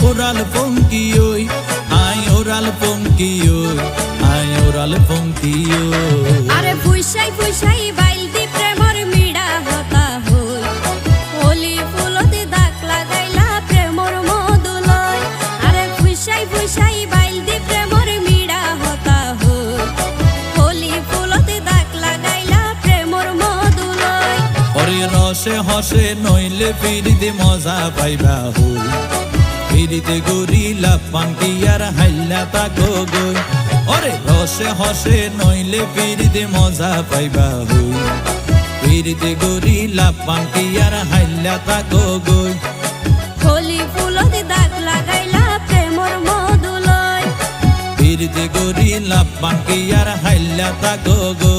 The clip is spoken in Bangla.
oral funky oi, I oral funky oi, I oral funky oi. আরে ফুইসাই ফুইসাই বাইল দি প্রেমর মিড়া হতা হই হোলি ফুলতে দাগ লাগাইলা প্রেমর মধুলয় আরে ফুইসাই ফুইসাই বাইল দি প্রেমর মিড়া হতা হই হোলি ফুলতে দাগ লাগাইলা প্রেমর মধুলয় ওরে রসে হসে নইলে ফিরিতে মজা পাইবা হই ফিরিতে গরিলা পান্তি আর হাইলা তাকো গই ওরে রসে হসে নইলে ফিরিতে মজা পাইবা হই ফিরিতে গরিলা পান্তি আর হাইলা তাকো গই হোলি ফুলতে দাগ লাগাইলা প্রেমর মধুলয় ফিরিতে গরিলা পান্তি আর হাইলা তাকো গই।